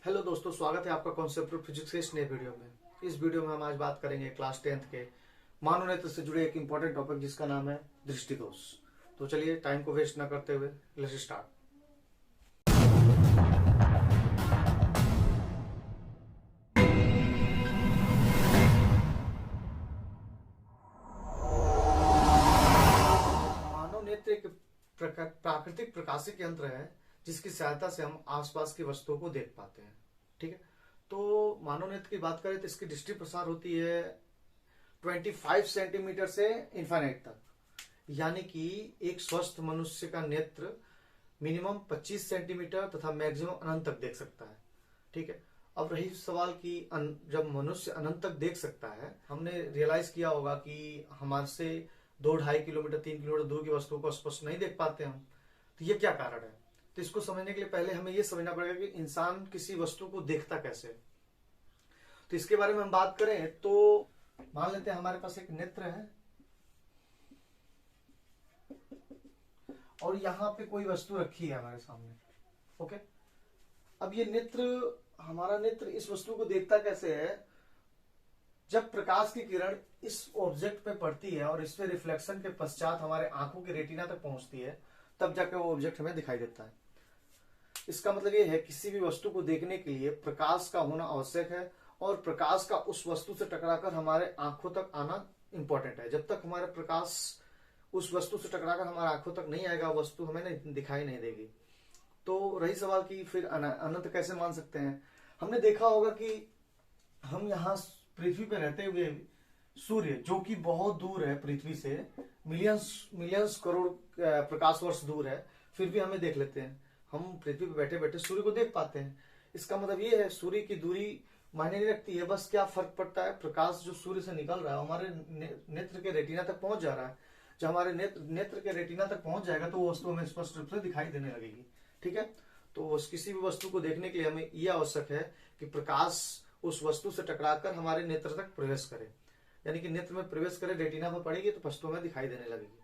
Hello दोस्तों, स्वागत है आपका कॉन्सेप्ट ऑफ फिजिक्स के इस नए वीडियो में। इस वीडियो में हम आज बात करेंगे क्लास 10th के मानव नेत्र से जुड़े एक इंपॉर्टेंट टॉपिक जिसका नाम है दृष्टि दोष। तो चलिए टाइम को वेस्ट ना करते हुए लेट्स स्टार्ट। मानव नेत्र एक प्राकृतिक प्रकाशिक यंत्र है जिसकी सहायता से हम आसपास की वस्तुओं को देख पाते हैं। ठीक है, तो मानव नेत्र की बात करें तो इसकी दृष्टि प्रसार होती है 25 सेंटीमीटर से इन्फाइनाइट तक, यानी कि एक स्वस्थ मनुष्य का नेत्र मिनिमम 25 सेंटीमीटर तथा मैक्सिमम अनंत तक देख सकता है। ठीक है, अब रही सवाल कि जब मनुष्य अनंत तक देख सकता है, हमने रियलाइज किया होगा कि हमारे से 2-2.5 किलोमीटर 3 किलोमीटर दूर की वस्तुओं को स्पष्ट नहीं देख पाते हम। तो ये क्या कारण है? तो इसको समझने के लिए पहले हमें ये समझना पड़ेगा कि इंसान किसी वस्तु को देखता कैसे। तो इसके बारे में हम बात करें तो मान लेते हैं हमारे पास एक नेत्र है और यहाँ पे कोई वस्तु रखी है हमारे सामने। ओके, अब ये नेत्र, हमारा नेत्र इस वस्तु को देखता कैसे है? जब प्रकाश की किरण इस ऑब्जेक्ट पे पड़ती है और इसमें रिफ्लेक्शन के पश्चात हमारे आंखों की रेटिना तक पहुंचती है, तब जाकर वो ऑब्जेक्ट हमें दिखाई देता है। इसका मतलब ये है किसी भी वस्तु को देखने के लिए प्रकाश का होना आवश्यक है और प्रकाश का उस वस्तु से टकराकर हमारे आंखों तक आना इंपॉर्टेंट है। जब तक हमारे प्रकाश उस वस्तु से टकराकर हमारे आंखों तक नहीं आएगा, वस्तु हमें नहीं दिखाई नहीं देगी। तो रही सवाल कि फिर अनंत कैसे मान सकते हैं? हमने देखा होगा कि हम यहाँ पृथ्वी पे रहते हुए सूर्य, जो कि बहुत दूर है पृथ्वी से, मिलियंस करोड़ प्रकाश वर्ष दूर है, फिर भी हमें देख लेते हैं। हम पृथ्वी पे बैठे बैठे सूर्य को देख पाते हैं। इसका मतलब ये है सूर्य की दूरी मायने नहीं रखती है। बस क्या फर्क पड़ता है, प्रकाश जो सूर्य से निकल रहा है हमारे नेत्र के रेटिना तक पहुंच जा रहा है। जब हमारे नेत्र के रेटिना तक पहुंच जाएगा तो वो वस्तु हमें स्पष्ट रूप से दिखाई देने लगेगी। ठीक है, तो किसी भी वस्तु को देखने के लिए हमें यह आवश्यक है कि प्रकाश उस वस्तु से टकराकर हमारे नेत्र तक प्रवेश करे, यानी कि नेत्र में प्रवेश करे, रेटिना पर पड़ेगी तो वस्तु हमें दिखाई देने लगेगी।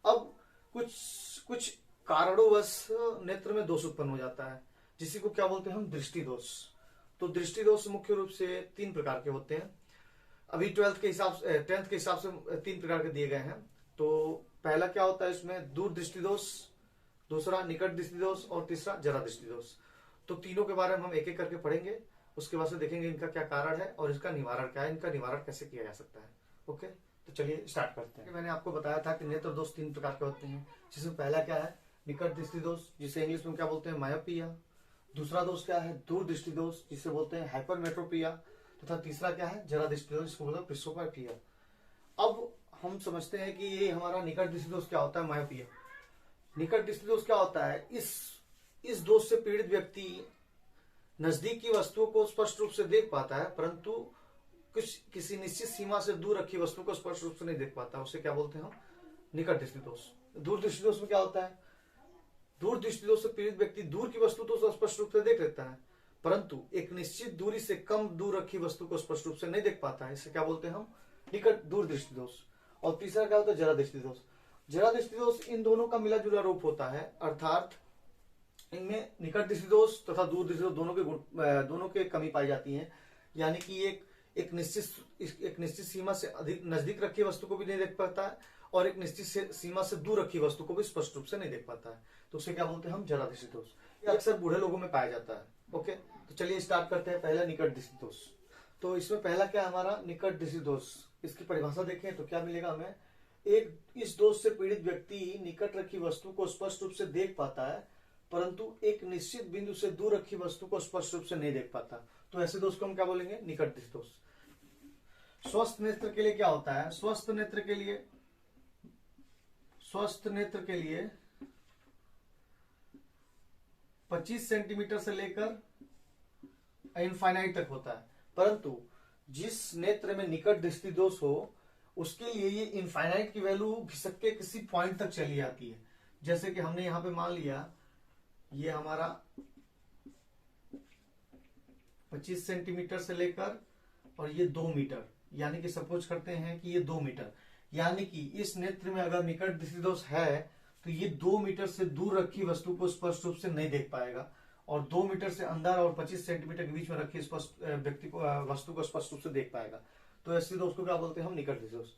अब कुछ कारणोंवश नेत्र में दोष उत्पन्न हो जाता है, जिसी को क्या बोलते हैं हम? दृष्टि दोष। तो दृष्टि दोष मुख्य रूप से 3 प्रकार के होते हैं। अभी 10th के हिसाब से 3 प्रकार के दिए गए हैं। तो पहला क्या होता है इसमें? दूर दृष्टि दोष, दूसरा निकट दृष्टि दोष और तीसरा जरा दृष्टि दोष। तो तीनों के बारे में हम एक एक करके पढ़ेंगे, उसके बाद से देखेंगे इनका क्या कारण है और इसका निवारण क्या है, इनका निवारण कैसे किया जा सकता है। ओके, तो चलिए स्टार्ट करते हैं। मैंने आपको बताया था कि नेत्र दोष 3 प्रकार के होते हैं, जिसमें पहला क्या है? निकट दृष्टि दोष, जिसे इंग्लिश में क्या बोलते हैं? मायोपिया। दूसरा दोष क्या है? दूर दृष्टि दोष, जिसे बोलते हैं हाइपरमेट्रोपिया। तथा तीसरा क्या है? जरा दृष्टि दोष, जिसको बोलते हैं प्रिस्कोपाइपिया। अब हम समझते हैं कि ये हमारा निकट दृष्टि दोष क्या होता है? मायोपिया। निकट दृष्टि दोष क्या होता है? इस दोष से पीड़ित व्यक्ति नजदीक की वस्तुओं को स्पष्ट रूप से देख पाता है, परंतु किसी निश्चित सीमा से दूर रखी वस्तु को स्पष्ट रूप से नहीं देख पाता। उसे क्या बोलते हैं हम? निकट दृष्टि दोष। दूर दृष्टि दोष में क्या होता है? दूर दृष्टि दोष से पीड़ित व्यक्ति दूर की वस्तु तो स्पष्ट रूप से देख लेता है, परंतु एक निश्चित दूरी से कम दूर रखी वस्तु को स्पष्ट रूप से नहीं देख पाता है। इसे क्या बोलते हैं हम? निकट दूर दृष्टि दोष। और तीसरा क्या होता है? जरा दृष्टि दोष। जरा दृष्टि दोष इन दोनों का मिला जुला रूप होता है, अर्थात इनमें निकट दृष्टि दोष तथा दूर दृष्टि दोष दोनों के कमी पाई जाती है, यानी कि एक निश्चित सीमा से अधिक नजदीक रखी वस्तु को भी नहीं देख पाता है और एक निश्चित सीमा से दूर रखी वस्तु को भी स्पष्ट रूप से नहीं देख पाता है। तो उसे क्या बोलते हैं हम? जरा दृष्टि दोष। ये अक्सर बूढ़े लोगों में पाया जाता है। ओके, तो चलिए स्टार्ट करते हैं। पहला निकट दृष्टि दोष। तो इसमें पहला क्या हमारा? निकट दृष्टि दोष। इसकी परिभाषा देखें तो क्या मिलेगा हमें? इस दोष से पीड़ित व्यक्ति निकट रखी वस्तु को स्पष्ट रूप से देख पाता है, परंतु एक निश्चित बिंदु से दूर रखी वस्तु को स्पष्ट रूप से नहीं देख पाता। तो ऐसे दोष को हम क्या बोलेंगे? निकट दृष्टि दोष। स्वस्थ नेत्र के लिए क्या होता है? स्वस्थ नेत्र के लिए 25 सेंटीमीटर से लेकर इनफाइनाइट तक होता है, परंतु जिस नेत्र में निकट दृष्टि दोष हो उसके लिए ये इनफाइनाइट की वैल्यू घिसक के किसी पॉइंट तक चली जाती है। जैसे कि हमने यहां पे मान लिया ये हमारा 25 सेंटीमीटर से लेकर और ये 2 मीटर, यानी कि सपोज करते हैं कि ये 2 मीटर, यानी कि इस नेत्र में अगर निकट दृष्टि दोष है तो ये 2 मीटर से दूर रखी वस्तु को स्पष्ट रूप से नहीं देख पाएगा और 2 मीटर से अंदर और 25 सेंटीमीटर के बीच में रखी स्पष्ट व्यक्ति को वस्तु को स्पष्ट रूप से देख पाएगा। तो ऐसे दोष को क्या बोलते हैं हम? निकट दृष्टि दोष।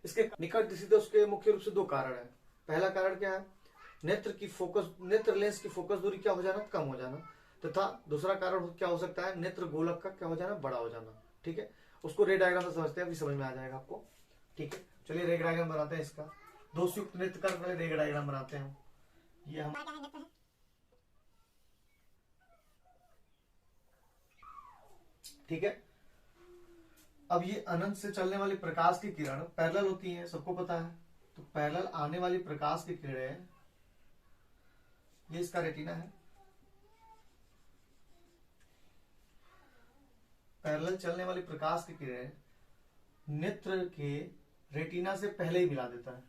इसके निकट दृष्टि दोष के मुख्य रूप से 2 कारण है। पहला कारण क्या है? नेत्र लेंस की फोकस दूरी क्या हो जाना? कम हो जाना। तथा दूसरा कारण क्या हो सकता है? नेत्र गोलक का क्या हो जाना? बड़ा हो जाना। ठीक है, उसको रे डायग्राम से समझते हैं, अभी समझ में आ जाएगा आपको। ठीक है, चलिए रे डायग्राम बनाते हैं इसका। दोषयुक्त नेत्र का पहले रे डायग्राम बनाते हैं। ये हम ठीक है। अब ये अनंत से चलने वाली प्रकाश की किरण पैरेलल होती है, सबको पता है। तो पैरेलल आने वाली प्रकाश की किरणें, ये इसका रेटिना है। पैरेलल चलने वाली प्रकाश की किरणें नेत्र के रेटिना से पहले ही मिला देता है।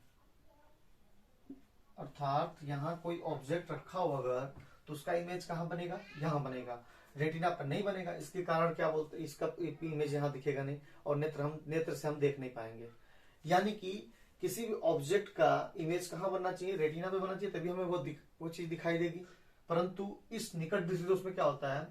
अर्थात यहां कोई ऑब्जेक्ट रखा हो अगर, तो उसका इमेज कहां बनेगा? यहां बनेगा, रेटिना पर नहीं बनेगा। इसके कारण क्या बोलते हैं? इसका इमेज यहां दिखेगा नहीं और नेत्र से हम देख नहीं पाएंगे। यानी कि किसी भी ऑब्जेक्ट का इमेज कहां बनना चाहिए? रेटिना पे बनना चाहिए, तभी हमें वो चीज दिखाई देगी। परंतु इस निकट दृष्टि दोष में क्या होता है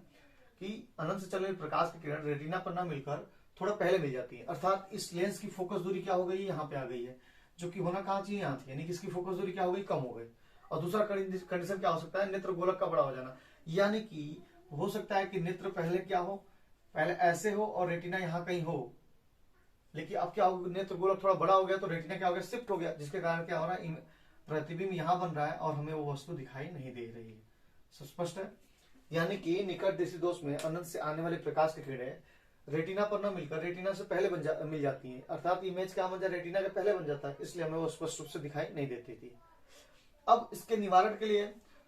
कि अनंत से चलने वाली प्रकाश की किरण रेटिना पर ना मिलकर थोड़ा पहले मिल जाती है। अर्थात इस लेंस की फोकस दूरी क्या हो गई? यहाँ पे आ गई है, जो कि होना कहाँ चाहिए? यहाँ थी। यानी कि इसकी फोकस दूरी क्या हो गई? कम हो गई। और दूसरा कंडीशन क्या हो सकता है? नेत्र गोलक का बड़ा हो जाना। यानी कि हो सकता है कि नेत्र पहले क्या हो? पहले ऐसे हो और रेटिना यहाँ कहीं हो, लेकिन अब क्या हो? नेत्र गोलक थोड़ा बड़ा हो गया तो रेटिना क्या हो गया? शिफ्ट हो गया, जिसके कारण क्या हो रहा है? प्रतिबिंब यहाँ बन रहा है और हमें वो वस्तु दिखाई नहीं दे रही है। स्पष्ट है? यानी कि निकट दृष्टि दोष में अनंत से आने वाली प्रकाश की किरणें रेटिना पर न मिलकर रेटिना से पहले मिल जाती हैं। अर्थात इमेज क्या बन जाता है? रेटिना के पहले बन जाता है, इसलिए हमें वो स्पष्ट रूप से दिखाई नहीं देती थी। अब इसके निवारण के लिए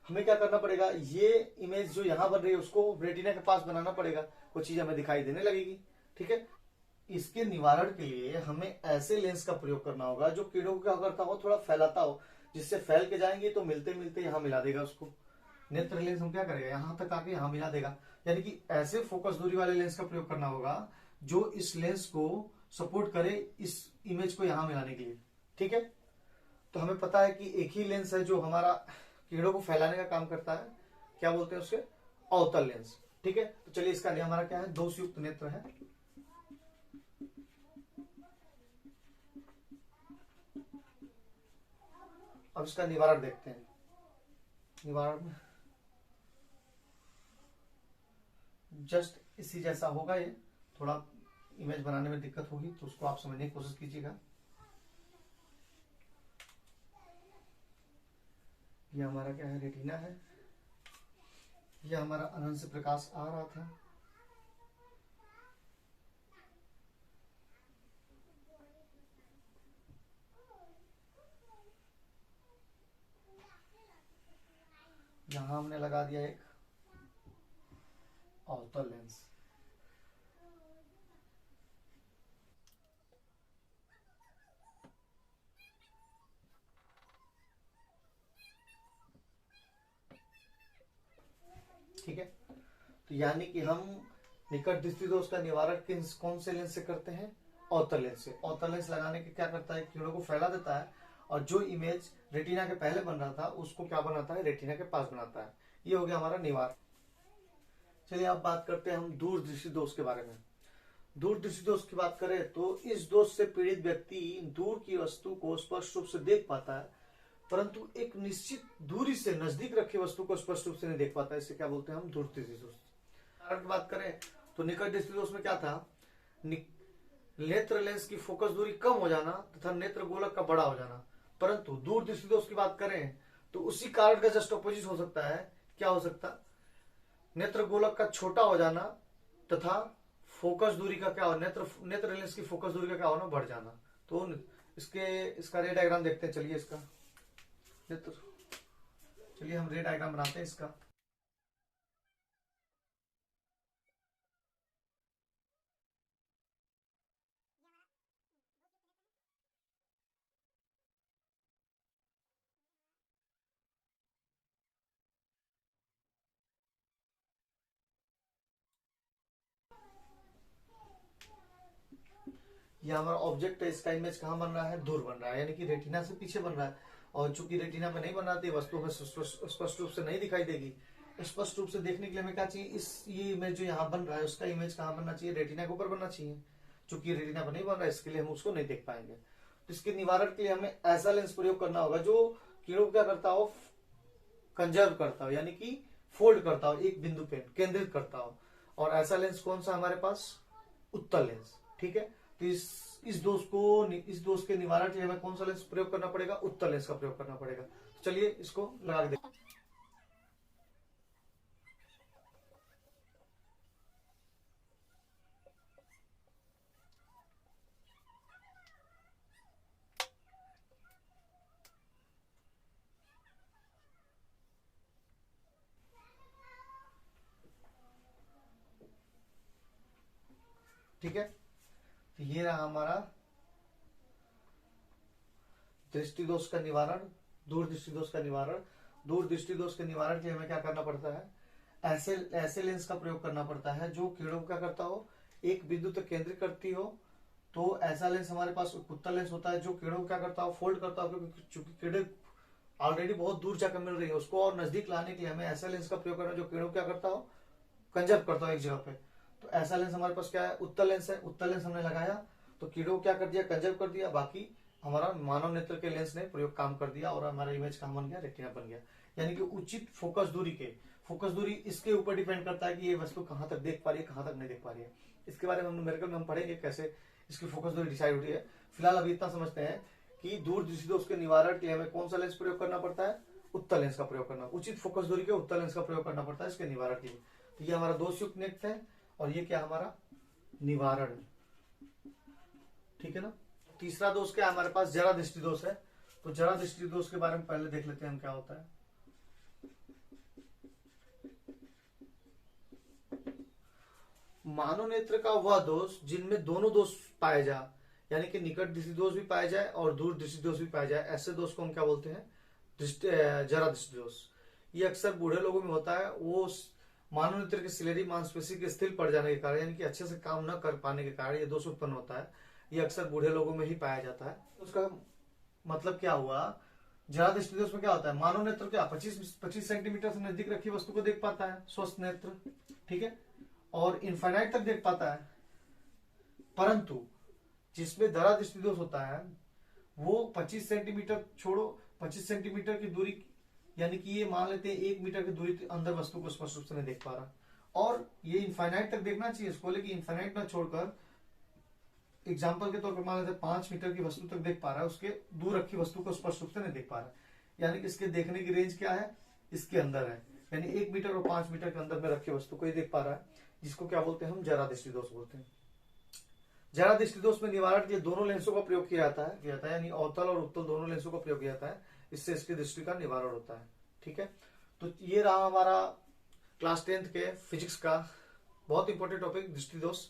हमें क्या करना पड़ेगा? ये इमेज जो यहाँ बन रही है उसको रेटिना के पास बनाना पड़ेगा, वो चीज हमें दिखाई देने लगेगी। ठीक है, इसके निवारण के लिए हमें ऐसे लेंस का प्रयोग करना होगा जो किरणों को क्या करता हो? थोड़ा फैलाता हो, जिससे फैल के जाएंगे तो मिलते मिलते यहाँ मिला देगा उसको। नेत्र लेंस हम क्या करेगा? यहाँ तक आके यहाँ मिला देगा। यानी कि ऐसे फोकस दूरी वाले लेंस का प्रयोग करना होगा जो इस लेंस को सपोर्ट करे इस इमेज को यहाँ मिलाने के लिए। ठीक है, तो हमें पता है कि एक ही लेंस है जो हमारा किरणों को फैलाने का काम करता है। क्या बोलते हैं उसके? अवतल लेंस। ठीक है, तो चलिए इसका हमारा क्या है? दोषयुक्त नेत्र है। अब इसका निवारण देखते हैं। निवारण में जस्ट इसी जैसा होगा, ये थोड़ा इमेज बनाने में दिक्कत होगी तो उसको आप समझने की कोशिश कीजिएगा। ये हमारा क्या है? रेटिना है। ये हमारा अनंत से प्रकाश आ रहा था, यहां हमने लगा दिया एक अवतल लेंस। ठीक है, तो यानी कि हम निकट दृष्टि दोष का निवारण कौन से लेंस से करते हैं? अवतल लेंस से। अवतल लेंस लगाने के क्या करता है? किरणों को फैला देता है और जो इमेज रेटिना के पहले बन रहा था उसको क्या बनाता है? रेटिना के पास बनाता है। ये हो गया हमारा निवारण। चलिए अब बात करते हैं हम दूर दृष्टि दोष के बारे में। दूर दृष्टि दोष की बात करें तो इस दोष से पीड़ित व्यक्ति दूर की वस्तु को स्पष्ट रूप से देख पाता है, परंतु एक निश्चित दूरी से नजदीक रखी वस्तु को स्पष्ट रूप से नहीं देख पाता है। इसे क्या बोलते हैं हम? दूर दृष्टि दोष। कारण की बात करें तो निकट दृष्टि दोष में क्या था? नेत्र लेंस की फोकस दूरी कम हो जाना तथा नेत्र गोलक का बड़ा हो जाना। परंतु दूर दृष्टि दोष की बात करें तो उसी कारण का जस्ट अपोजिट हो सकता है। क्या हो सकता? नेत्र गोलक का छोटा हो जाना तथा फोकस दूरी का क्या हो? नेत्र लेंस की फोकस दूरी का क्या होना? बढ़ जाना। तो इसका रे डायग्राम देखते हैं। चलिए इसका चलिए हम रे डायग्राम बनाते हैं इसका। ये हमारा ऑब्जेक्ट है, इसका इमेज कहाँ बन रहा है? दूर बन रहा है, यानी कि रेटिना से पीछे बन रहा है। और चूंकि रेटिना पे नहीं बन रहा है वस्तु हमें स्पष्ट रूप से नहीं दिखाई देगी, स्पष्ट रूप से देखने के लिए हमें क्या चाहिए, इस ये इमेज जो यहाँ बन रहा है उसका इमेज कहाँ बनना चाहिए, रेटिना के ऊपर बनना चाहिए। चूंकि रेटिना पर नहीं बन रहा है इसके लिए हम उसको नहीं देख पाएंगे। तो इसके निवारण के लिए हमें ऐसा लेंस प्रयोग करना होगा जो कीड़ों को क्या करता हो, कंजर्व करता हो, यानी कि फोल्ड करता हो, एक बिंदु पे केंद्रित करता हो। और ऐसा लेंस कौन सा हमारे पास, उत्तल लेंस। ठीक है, तो इस दोष के निवारण के लिए हमें कौन सा लेंस प्रयोग करना पड़ेगा, उत्तल लेंस का प्रयोग करना पड़ेगा। तो चलिए इसको लगा के देखते हैं। ठीक है, तो ये रहा हमारा दृष्टि दोष का निवारण, दूर दृष्टि दोष का निवारण। दूर दृष्टि दोष के निवारण के लिए हमें क्या करना पड़ता है, ऐसे लेंस का प्रयोग करना पड़ता है जो कीड़ों को क्या करता हो, एक बिंदु तक केंद्रित करती हो। तो ऐसा लेंस हमारे पास उत्तल लेंस होता है जो कीड़ों को क्या करता हो, फोल्ड करता हो, क्योंकि चूंकि कीड़े ऑलरेडी बहुत दूर जाकर मिल रही है, उसको और नजदीक लाने के लिए हमें ऐसा लेंस का प्रयोग करना जो कीड़ों को क्या करता हो, कंजर्व करता हो एक जगह पे। तो ऐसा लेंस हमारे पास क्या है, उत्तल लेंस है। उत्तल लेंस हमने लगाया तो कीड़ों को क्या कर दिया, कंजर्व कर दिया। बाकी हमारा मानव नेत्र के लेंस ने प्रयोग काम कर दिया और हमारा इमेज कहाँ बन गया, रेटिना बन गया। यानी कि उचित फोकस दूरी इसके ऊपर डिपेंड करता है कि ये वस्तु कहाँ तक देख पा रही है, कहाँ तक नहीं देख पा रही है। इसके बारे में हम न्यूमेरिकल में हम पढ़ेंगे कैसे इसकी फोकस दूरी डिसाइड होती है। फिलहाल अभी इतना समझते हैं कि दूर दृष्टि दोष के निवारण के लिए हमें कौन सा लेंस प्रयोग करना पड़ता है, उत्तल लेंस का प्रयोग करना, उचित फोकस दूरी के उत्तल लेंस का प्रयोग करना पड़ता है इसके निवारण के लिए। तो ये हमारा दोषयुक्त नेत्र है और ये क्या हमारा निवारण। ठीक है ना। तीसरा दोष क्या है हमारे पास, जरा दृष्टि दोष है। तो जरा दृष्टि दोष के बारे में पहले देख लेते हैं हम क्या होता है। मानव नेत्र का वह दोष जिनमें दोनों दोष पाए जाए, यानी कि निकट दृष्टि दोष भी पाया जाए और दूर दृष्टि दोष भी पाया जाए, ऐसे दोष को हम क्या बोलते हैं, जरा दृष्टि दोष। ये अक्सर बूढ़े लोगों में होता है। वो मानव नेत्र की सिलेरी मांसपेशी के स्थिर पड़ जाने के कारण, यानी कि अच्छे से काम न कर पाने के कारण ये दोष उत्पन्न होता है। ये अक्सर बूढ़े लोगों में ही पाया जाता है। उसका मतलब क्या हुआ, जरा दृष्टि दोष में क्या होता है, मानव नेत्र क्या 25 सेंटीमीटर से नजदीक रखी वस्तु को देख पाता है, स्वस्थ नेत्र। ठीक है, और इनफाइनाइट तक देख पाता है। परंतु जिसमें दरा दृष्टि दोष होता है वो 25 सेंटीमीटर छोड़ो, 25 सेंटीमीटर की दूरी, यानी कि ये मान लेते हैं 1 मीटर की दूरी के अंदर वस्तु को स्पष्ट रूप से नहीं देख पा रहा। और ये इनफाइनाइट तक देखना चाहिए इसको, लेकिन इनफाइनाइट ना छोड़कर एग्जाम्पल के तौर पर मान लेते 5 मीटर की वस्तु तक देख पा रहा है, उसके दूर रखी वस्तु को स्पष्ट रूप से नहीं देख पा रहा। यानी कि इसके देखने की रेंज क्या है, इसके अंदर है, यानी 1 मीटर और 5 मीटर के अंदर में रखी वस्तु को ही देख पा रहा है, जिसको क्या बोलते हैं हम, जरा दृष्टि दोष बोलते हैं। जरा दृष्टि दोष में निवारण के लिए दोनों लेंसों का प्रयोग किया जाता है, यानी अवतल और उत्तल दोनों लेंसों का प्रयोग किया जाता है। इससे इसकी दृष्टि का निवारण होता है। ठीक है, तो ये रहा हमारा क्लास 10th के फिजिक्स का बहुत इंपॉर्टेंट टॉपिक, दृष्टि दोष,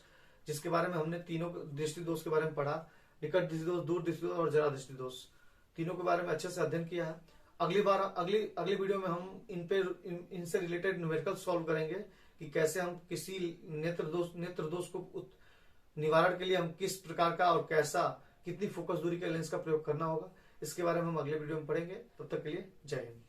जिसके बारे में हमने तीनों दृष्टि दोष के बारे में पढ़ा, निकट दृष्टि दोष, दूर दृष्टि दोष और जरा दृष्टि दोष, तीनों के बारे में अच्छे से अध्ययन किया है। अगली वीडियो में हम इनसे रिलेटेड न्यूमेरिकल सॉल्व करेंगे कि कैसे हम किसी नेत्र दोष को निवारण के लिए हम किस प्रकार का और कैसा, कितनी फोकस दूरी के लेंस का प्रयोग करना होगा, इसके बारे में हम अगले वीडियो में पढ़ेंगे। तब तक के लिए जय हिंद।